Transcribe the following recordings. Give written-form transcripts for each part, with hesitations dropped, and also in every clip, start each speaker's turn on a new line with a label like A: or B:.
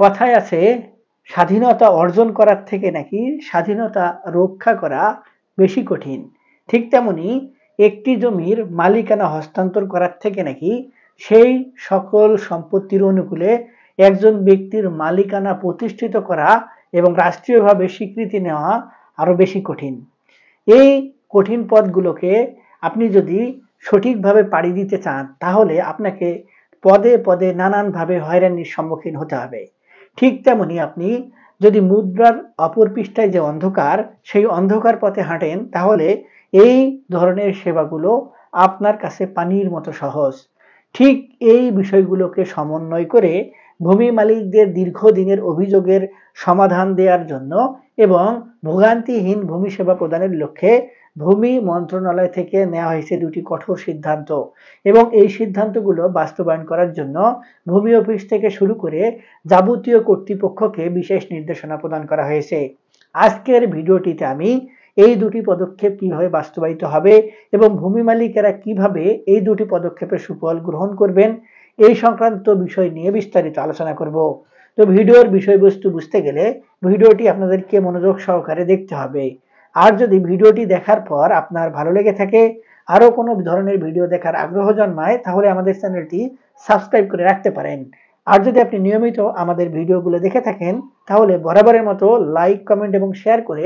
A: কথায় আছে স্বাধীনতা অর্জন করার থেকে নাকি স্বাধীনতা রক্ষা করা বেশি কঠিন। ঠিক তেমনি একটি জমির মালিকানা হস্তান্তর করার থেকে নাকি সেই সকল সম্পত্তির অনুকূলে একজন ব্যক্তির মালিকানা প্রতিষ্ঠিত করা এবং রাষ্ট্রীয়ভাবে স্বীকৃতি নেওয়া আরো বেশি কঠিন। এই কঠিন পথগুলোকে আপনি যদি সঠিকভাবে পাড়ি দিতে চান তাহলে আপনাকে পদে পদে নানানভাবে হয়রানির সম্মুখীন হতে হবে। ঠিক তেমনি আপনি যদি মুদ্রার অপর পৃষ্ঠায় যে অন্ধকার, সেই অন্ধকার পথে হাঁটেন তাহলে এই ধরনের সেবাগুলো আপনার কাছে পানির মতো সহজ। ঠিক এই বিষয়গুলোকে সমন্বয় করে ভূমি মালিকদের দীর্ঘদিনের অভিযোগের সমাধান দেওয়ার জন্য এবং ভোগান্তিহীন ভূমি সেবা প্রদানের লক্ষ্যে ভূমি মন্ত্রণালয় থেকে নেওয়া হয়েছে দুটি কঠোর সিদ্ধান্ত এবং এই সিদ্ধান্তগুলো বাস্তবায়ন করার জন্য ভূমি অফিস থেকে শুরু করে যাবতীয় কর্তৃপক্ষকে বিশেষ নির্দেশনা প্রদান করা হয়েছে। আজকের ভিডিওটিতে আমি এই দুটি পদক্ষেপ কিভাবে বাস্তবায়িত হবে এবং ভূমি মালিকেরা কিভাবে এই দুটি পদক্ষেপের সুফল গ্রহণ করবেন এই সংক্রান্ত বিষয় নিয়ে বিস্তারিত আলোচনা করব। তো ভিডিওর বিষয়বস্তু বুঝতে গেলে ভিডিওটি আপনাদেরকে মনোযোগ সহকারে দেখতে হবে। আর যদি ভিডিওটি দেখার পর আপনার ভালো লেগে থাকে, আরো কোনো ধরনের ভিডিও দেখার আগ্রহ জন্মায়, তাহলে আমাদের চ্যানেলটি সাবস্ক্রাইব করে রাখতে পারেন। আর যদি আপনি নিয়মিত আমাদের ভিডিওগুলো দেখে থাকেন তাহলে বরাবরের মতো লাইক, কমেন্ট এবং শেয়ার করে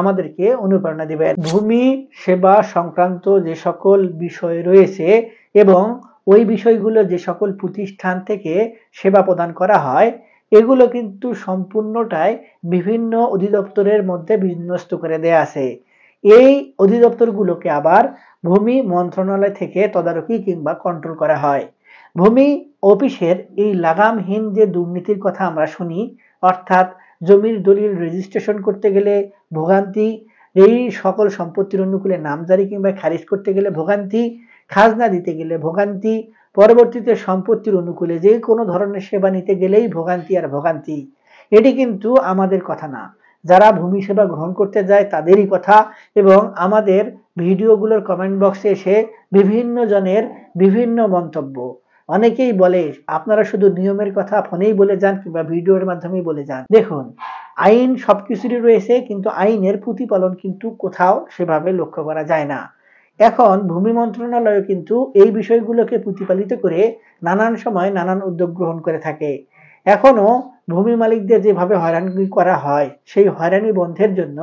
A: আমাদেরকে অনুপ্রেরণা দিবেন। ভূমি সেবা সংক্রান্ত যে সকল বিষয় রয়েছে এবং ওই বিষয়গুলো যে সকল প্রতিষ্ঠান থেকে সেবা প্রদান করা হয় এগুলো কিন্তু সম্পূর্ণটাই বিভিন্ন অধিদপ্তরের মধ্যে বিন্যস্ত করে দেয়া আছে। এই অধিদপ্তরগুলোকে আবার ভূমি মন্ত্রণালয় থেকে তদারকি কিংবা কন্ট্রোল করা হয়। ভূমি অফিসের এই লাগামহীন যে দুর্নীতির কথা আমরা শুনি, অর্থাৎ জমির দলিল রেজিস্ট্রেশন করতে গেলে ভোগান্তি, এই সকল সম্পত্তির অনুকূলে নামজারি কিংবা খারিজ করতে গেলে ভোগান্তি, খাজনা দিতে গেলে ভোগান্তি, পরবর্তীতে সম্পত্তির অনুকূলে যে কোনো ধরনের সেবা নিতে গেলেই ভোগান্তি আর ভোগান্তি। এটি কিন্তু আমাদের কথা না, যারা ভূমি সেবা গ্রহণ করতে যায় তাদেরই কথা। এবং আমাদের ভিডিওগুলোর কমেন্ট বক্সে এসে বিভিন্ন জনের বিভিন্ন মন্তব্য। অনেকেই বলে আপনারা শুধু নিয়মের কথা ফোনেই বলে যান কিংবা ভিডিওর মাধ্যমেই বলে যান। দেখুন, আইন সবকিছুরই রয়েছে কিন্তু আইনের প্রতিপালন কিন্তু কোথাও সেভাবে লক্ষ্য করা যায় না। এখন ভূমি মন্ত্রণালয় কিন্তু এই বিষয়গুলোকে প্রতিপালিত করে নানান সময় নানান উদ্যোগ গ্রহণ করে থাকে। এখনো ভূমি মালিকদের যেভাবে হয়রানি করা হয় সেই হয়রানি বন্ধের জন্য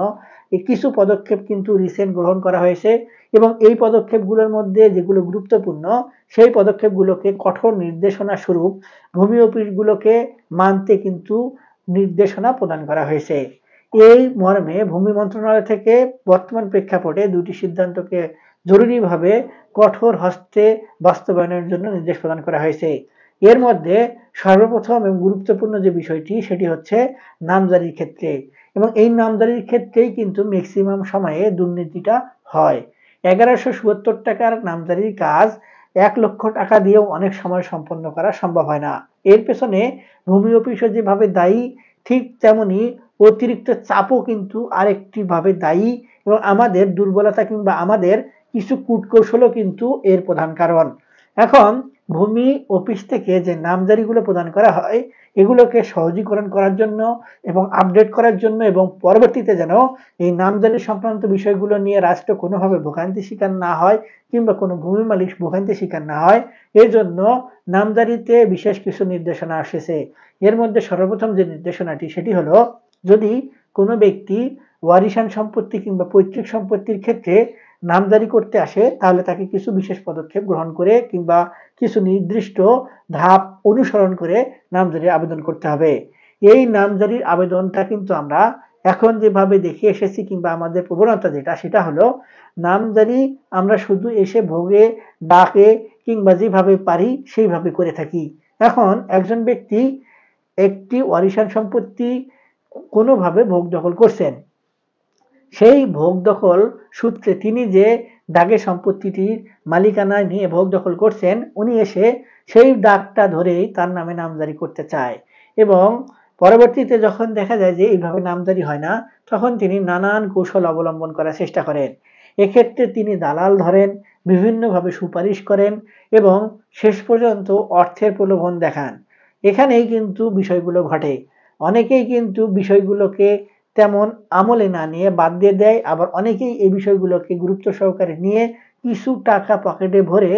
A: কিছু পদক্ষেপ কিন্তু রিসেন্ট গ্রহণ করা হয়েছে এবং এই পদক্ষেপগুলোর মধ্যে যেগুলো গুরুত্বপূর্ণ সেই পদক্ষেপগুলোকে কঠোর নির্দেশনা স্বরূপ ভূমি অফিসগুলোকে মানতে কিন্তু নির্দেশনা প্রদান করা হয়েছে। এই মর্মে ভূমি মন্ত্রণালয় থেকে বর্তমান প্রেক্ষাপটে দুটি সিদ্ধান্তকে জরুরিভাবে কঠোর হস্তে বাস্তবায়নের জন্য নির্দেশ প্রদান করা হয়েছে। এর মধ্যে সর্বপ্রথম এবং গুরুত্বপূর্ণ যে বিষয়টি সেটি হচ্ছে নামজারির ক্ষেত্রে, এবং এই নামজারির ক্ষেত্রেই কিন্তু ম্যাক্সিমাম সময়ে দুর্নীতিটা হয়। 1177 টাকার নামজারির কাজ 1 লক্ষ টাকা দিয়েও অনেক সময় সম্পন্ন করা সম্ভব হয় না। এর পেছনে ভূমি অফিসও যেভাবে দায়ী, ঠিক তেমনি অতিরিক্ত চাপও কিন্তু আরেকটি ভাবে দায়ী এবং আমাদের দুর্বলতা কিংবা আমাদের কিছু কূটকৌশলও কিন্তু এর প্রধান কারণ। এখন ভূমি অফিস থেকে যে নামজারিগুলো প্রদান করা হয় এগুলোকে সহজীকরণ করার জন্য এবং আপডেট করার জন্য এবং পরবর্তীতে যেন এই নামজারি সংক্রান্ত বিষয়গুলো নিয়ে রাষ্ট্র কোনোভাবে ভোগান্তি শিকার না হয় কিংবা কোনো ভূমি মালিক ভোগান্তি শিকার না হয়, এর জন্য নামজারিতে বিশেষ কিছু নির্দেশনা এসেছে। এর মধ্যে সর্বপ্রথম যে নির্দেশনাটি সেটি হলো, যদি কোনো ব্যক্তি ওয়ারিশান সম্পত্তি কিংবা পৈতৃক সম্পত্তির ক্ষেত্রে নামজারি করতে আসে তাহলে তাকে কিছু বিশেষ পদক্ষেপ গ্রহণ করে কিংবা কিছু নির্দিষ্ট ধাপ অনুসরণ করে নামজারির আবেদন করতে হবে। এই নামজারির আবেদনটা কিন্তু আমরা এখন যেভাবে দেখে এসেছি কিংবা আমাদের প্রবণতা যেটা সেটা হলো, নামজারি আমরা শুধু এসে ভোগে ডাকে কিংবা যেভাবে পারি সেইভাবে করে থাকি। এখন একজন ব্যক্তি একটি ওয়ারিশান সম্পত্তি কোনোভাবে ভোগ দখল করছেন, সেই ভোগ দখল সূত্রে তিনি যে দাগে সম্পত্তিটির মালিকানায় নিয়ে ভোগ দখল করছেন উনি এসে সেই দাগটা ধরেই তার নামে নামজারি করতে চায় এবং পরবর্তীতে যখন দেখা যায় যে এইভাবে নামজারি হয় না তখন তিনি নানান কৌশল অবলম্বন করার চেষ্টা করেন। এক্ষেত্রে তিনি দালাল ধরেন, বিভিন্নভাবে সুপারিশ করেন এবং শেষ পর্যন্ত অর্থের প্রলোভন দেখান। এখানেই কিন্তু বিষয়গুলো ঘটে। অনেকেই কিন্তু বিষয়গুলোকে তেমন আমলে না নিয়ে বাদ দিয়ে দেয়, আবার অনেকেই এই বিষয়গুলোকে গুরুত্ব সহকারে নিয়ে কিছু টাকা পকেটে ভরে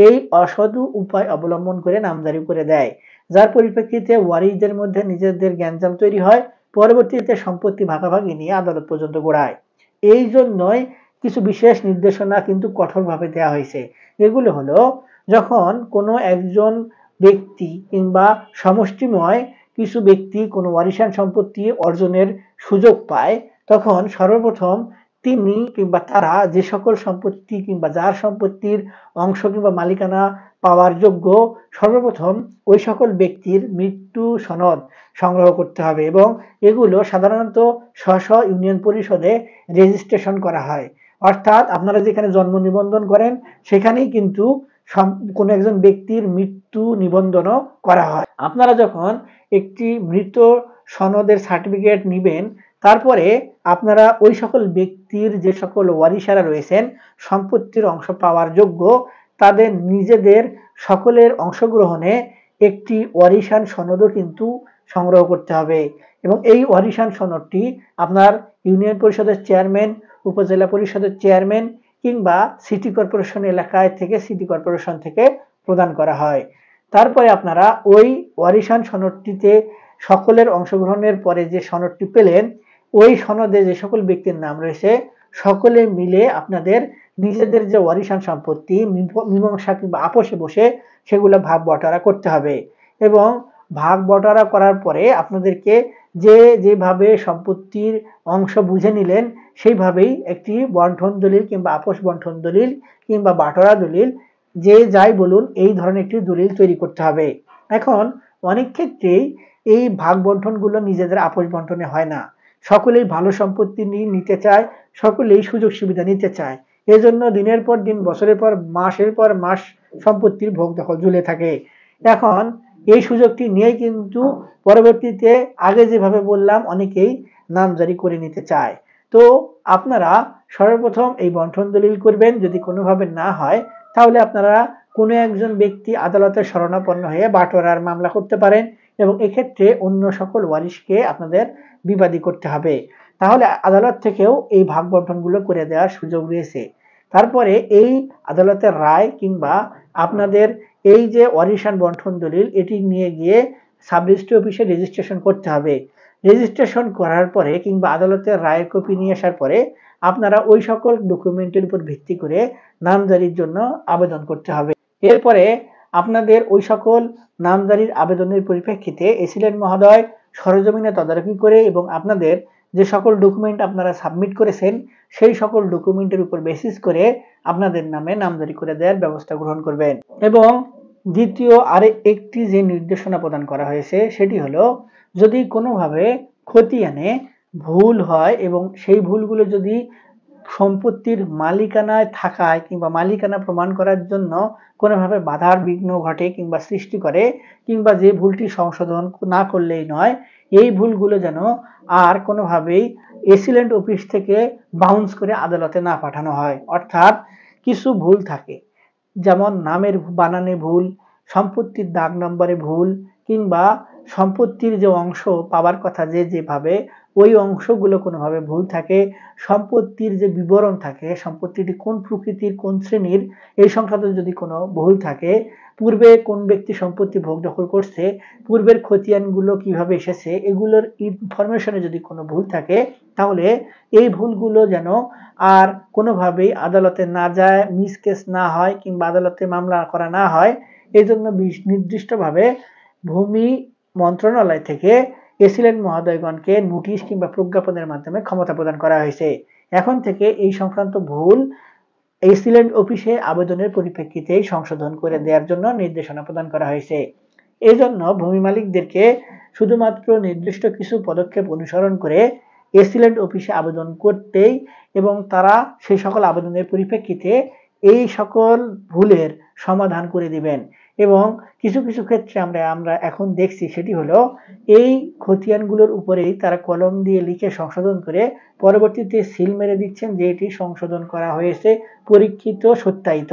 A: এই অসাধু উপায় অবলম্বন করে নামজারি করে দেয়, যার পরিপ্রেক্ষিতে ওয়ারিশদের মধ্যে নিজেদের গ্যাঞ্জাম তৈরি হয়, পরবর্তীতে সম্পত্তি ভাগাভাগি নিয়ে আদালত পর্যন্ত গড়ায়। এই জন্যই কিছু বিশেষ নির্দেশনা কিন্তু কঠোরভাবে দেওয়া হয়েছে। এগুলো হলো, যখন কোনো একজন ব্যক্তি কিংবা সমষ্টিময় কিছু ব্যক্তি কোনো ওয়ারিশান সম্পত্তি অর্জনের সুযোগ পায়, তখন সর্বপ্রথম তিনি কিংবা তারা যে সকল সম্পত্তি কিংবা যার সম্পত্তির অংশ কিংবা মালিকানা পাওয়ার যোগ্য, সর্বপ্রথম ওই সকল ব্যক্তির মৃত্যু সনদ সংগ্রহ করতে হবে এবং এগুলো সাধারণত স্ব ইউনিয়ন পরিষদে রেজিস্ট্রেশন করা হয়। অর্থাৎ আপনারা যেখানে জন্ম নিবন্ধন করেন সেখানেই কিন্তু কোনো একজন ব্যক্তির মৃত্যু নিবন্ধনও করা হয়। আপনারা যখন একটি মৃত সনদের সার্টিফিকেট নিবেন, তারপরে আপনারা ওই সকল ব্যক্তির যে সকল ওয়ারিশারা রয়েছেন সম্পত্তির অংশ পাওয়ার যোগ্য, তাদের নিজেদের সকলের অংশগ্রহণে একটি ওয়ারিশান সনদও কিন্তু সংগ্রহ করতে হবে এবং এই ওয়ারিশান সনদটি আপনার ইউনিয়ন পরিষদের চেয়ারম্যান, উপজেলা পরিষদের চেয়ারম্যান কিংবা সিটি কর্পোরেশন এলাকায় থেকে সিটি কর্পোরেশন থেকে প্রদান করা হয়। তারপরে আপনারা ওই ওয়ারিশান সনদটিতে সকলের অংশগ্রহণের পরে যে সনদটি পেলেন, ওই সনদে যে সকল ব্যক্তির নাম রয়েছে সকলে মিলে আপনাদের নিজেদের যে ওয়ারিশান সম্পত্তি মীমাংসা কিংবা আপোষে বসে সেগুলো ভাগ বটারা করতে হবে এবং ভাগ বটারা করার পরে আপনাদেরকে যেভাবে সম্পত্তির অংশ বুঝে নিলেন সেইভাবেই একটি বন্টন দলিল কিংবা আপোষ বন্টন দলিল কিংবা বাটোয়ারা দলিল, যে যাই বলুন, এই ধরনের একটি দলিল তৈরি করতে হবে। এখন অনেক ক্ষেত্রেই এই ভাগ বন্টনগুলো নিজেদের আপোষ বন্টনে হয় না, সকলেই ভালো সম্পত্তি নিতে চায়, সকলেই সুযোগ সুবিধা নিতে চায়, এজন্য দিনের পর দিন বছরের পর মাসের পর মাস সম্পত্তির ভোগ দখল ঝুলে থাকে। এখন এই সুযোগটি নিয়ে কিন্তু পরবর্তীতে আগে যেভাবে বললাম অনেকেই নামজারি করে নিতে চায়। তো আপনারা সর্বপ্রথম এই বন্টন দলিল করবেন, যদি কোনোভাবে না হয় তাহলে আপনারা কোনো একজন ব্যক্তি আদালতের শরণাপন্ন হয়ে বাটোয়ারার মামলা করতে পারেন এবং এক্ষেত্রে অন্য সকল ওয়ারিশকে আপনাদের বিবাদী করতে হবে, তাহলে আদালত থেকেও এই ভাগ বন্টনগুলো করে দেওয়ার সুযোগ রয়েছে। তারপরে এই আদালতের রায় কিংবা আপনাদের এই যে ওয়ারিশান বন্টন দলিল এটি নিয়ে গিয়ে সাব রেজিস্ট্রি অফিসে রেজিস্ট্রেশন করতে হবে। রেজিস্ট্রেশন করার পরে কিংবা আদালতের রায়ের কপি নিয়ে আসার পরে আপনারা ওই সকল ডকুমেন্টের উপর ভিত্তি করে নামজারির জন্য আবেদন করতে হবে। এরপরে আপনাদের ওই সকল নামজারির আবেদনের পরিপ্রেক্ষিতে এসিলেন্ট মহোদয় সরেজমিনে তদারকি করে এবং আপনাদের যে সকল ডকুমেন্ট আপনারা সাবমিট করেছেন সেই সকল ডকুমেন্টের উপর বেসিস করে আপনাদের নামে নামজারি করে দেওয়ার ব্যবস্থা গ্রহণ করবেন। এবং দ্বিতীয় একটি যে নির্দেশনা প্রদান করা হয়েছে সেটি হলো, যদি কোনোভাবে খতিয়ানে ভুল হয় এবং সেই ভুলগুলো যদি সম্পত্তির মালিকানায় থাকায় কিংবা মালিকানা প্রমাণ করার জন্য কোনোভাবে বাধার বিঘ্ন ঘটে কিংবা সৃষ্টি করে, কিংবা যে ভুলটি সংশোধন না করলেই নয়, এই ভুলগুলো যেন আর কোনোভাবেই এসিলেন্ট অফিস থেকে বাউন্স করে আদালতে না পাঠানো হয়। অর্থাৎ কিছু ভুল থাকে, যেমন নামের বানানে ভুল, সম্পত্তির দাগ নম্বরে ভুল, কিংবা সম্পত্তির যে অংশ পাওয়ার কথা যেভাবে ওই অংশগুলো কোনোভাবে ভুল থাকে, সম্পত্তির যে বিবরণ থাকে, সম্পত্তিটি কোন প্রকৃতির কোন শ্রেণীর এই সংক্রান্ত যদি কোনো ভুল থাকে, পূর্বে কোন ব্যক্তি সম্পত্তি ভোগ দখল করছে, পূর্বের খতিয়ানগুলো কিভাবে এসেছে, এগুলোর ইনফরমেশনে যদি কোনো ভুল থাকে, তাহলে এই ভুলগুলো যেন আর কোনোভাবেই আদালতে না যায়, মিস কেস না হয় কিংবা আদালতে মামলা করা না হয়, এই জন্য নির্দিষ্টভাবে ভূমি মন্ত্রণালয় থেকে এসিলেন্ট মহোদয়গণকে নোটিশ কিংবা প্রজ্ঞাপনের মাধ্যমে ক্ষমতা প্রদান করা হয়েছে। এখন থেকে এই সংক্রান্ত ভুল এসিলেন্ট অফিসে আবেদনের পরিপ্রেক্ষিতে সংশোধন করে দেওয়ার জন্য নির্দেশনা প্রদান করা হয়েছে। এই জন্য ভূমি মালিকদেরকে শুধুমাত্র নির্দিষ্ট কিছু পদক্ষেপ অনুসরণ করে এসিলেন্ট অফিসে আবেদন করতেই এবং তারা সেই সকল আবেদনের পরিপ্রেক্ষিতে এই সকল ভুলের সমাধান করে দিবেন। এবং কিছু কিছু ক্ষেত্রে আমরা এখন দেখছি সেটি হলো, এই খতিয়ানগুলোর উপরেই তারা কলম দিয়ে লিখে সংশোধন করে পরবর্তীতে সিল মেরে দিচ্ছেন যে এটি সংশোধন করা হয়েছে, পরীক্ষিত, সত্যায়িত,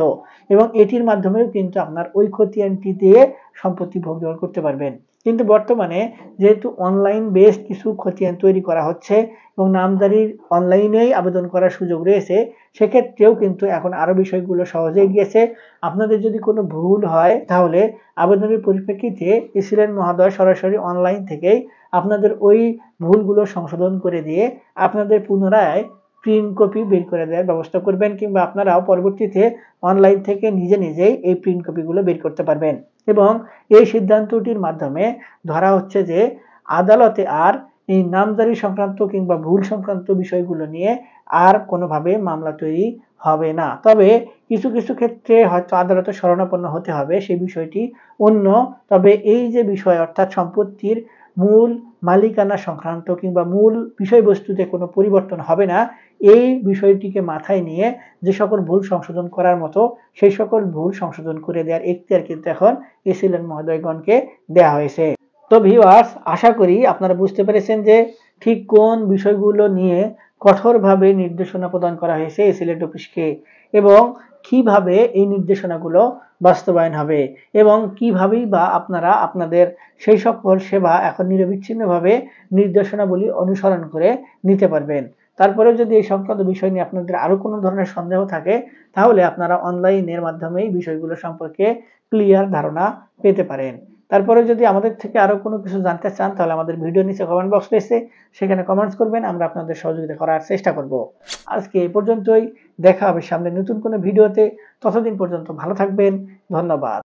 A: এবং এটির মাধ্যমেও কিন্তু আপনার ওই খতিয়ানটি দিয়ে সম্পত্তি ভোগ দখল করতে পারবেন। কিন্তু বর্তমানে যেহেতু অনলাইন বেসড কিছু খতিয়ান তৈরি করা হচ্ছে এবং নামজারির অনলাইনেই আবেদন করার সুযোগ রয়েছে, সেক্ষেত্রেও কিন্তু এখন আরো বিষয়গুলো সহজ হয়ে গিয়েছে। আপনাদের যদি কোনো ভুল হয় তাহলে আবেদনের পরিপ্রেক্ষিতে এসিল্যান্ড মহোদয় সরাসরি অনলাইন থেকেই আপনাদের ওই ভুলগুলো সংশোধন করে দিয়ে আপনাদের পুনরায় প্রিন্ট কপি বের করে দেওয়ার ব্যবস্থা করবেন, কিংবা আপনারাও পরবর্তীতে অনলাইন থেকে নিজেই এই প্রিন্ট কপিগুলো বের করতে পারবেন। এবং এই সিদ্ধান্তটির মাধ্যমে ধরা হচ্ছে যে আদালতে আর এই নামজারি সংক্রান্ত কিংবা ভুল সংক্রান্ত বিষয়গুলো নিয়ে আর কোনোভাবে মামলা তৈরি হবে না। তবে কিছু ক্ষেত্রে হয়তো আদালতে শরণাপন্ন হতে হবে, সেই বিষয়টি অন্য। তবে এই যে বিষয় অর্থাৎ সম্পত্তির মূল মালিকানা সংক্রান্ত কিংবা মূল বিষয়বস্তুতে কোনো পরিবর্তন হবে না, এই বিষয়টিকে মাথায় নিয়ে যে সকল ভুল সংশোধন করার মতো সেই সকল ভুল সংশোধন করে দেওয়ার এখতিয়ার কিন্তু এখন এসিল্যান্ড মহোদয়গণকে দেওয়া হয়েছে। তো ভিউয়ার্স, আশা করি আপনারা বুঝতে পেরেছেন যে ঠিক কোন বিষয়গুলো নিয়ে কঠোরভাবে নির্দেশনা প্রদান করা হয়েছে এসিলেট অফিসকে, এবং কিভাবে এই নির্দেশনাগুলো বাস্তবায়ন হবে, এবং কিভাবেই বা আপনারা আপনাদের সেই সকল সেবা এখন নিরবিচ্ছিন্নভাবে নির্দেশনাবলী অনুসরণ করে নিতে পারবেন। তারপরে যদি এই সংক্রান্ত বিষয় নিয়ে আপনাদের আরো কোনো ধরনের সন্দেহ থাকে, তাহলে আপনারা অনলাইনের মাধ্যমেই বিষয়গুলো সম্পর্কে ক্লিয়ার ধারণা পেতে পারেন। তারপরে যদি আমাদের থেকে আরো কোনো কিছু জানতে চান, তাহলে আমাদের ভিডিও নিচে কমেন্ট বক্স রয়েছে, সেখানে কমেন্টস করবেন, আমরা আপনাদের সহযোগিতা করার চেষ্টা করব। আজকে এই পর্যন্তই, দেখা হবে সামনে নতুন কোনো ভিডিওতে। ততদিন পর্যন্ত ভালো থাকবেন। ধন্যবাদ।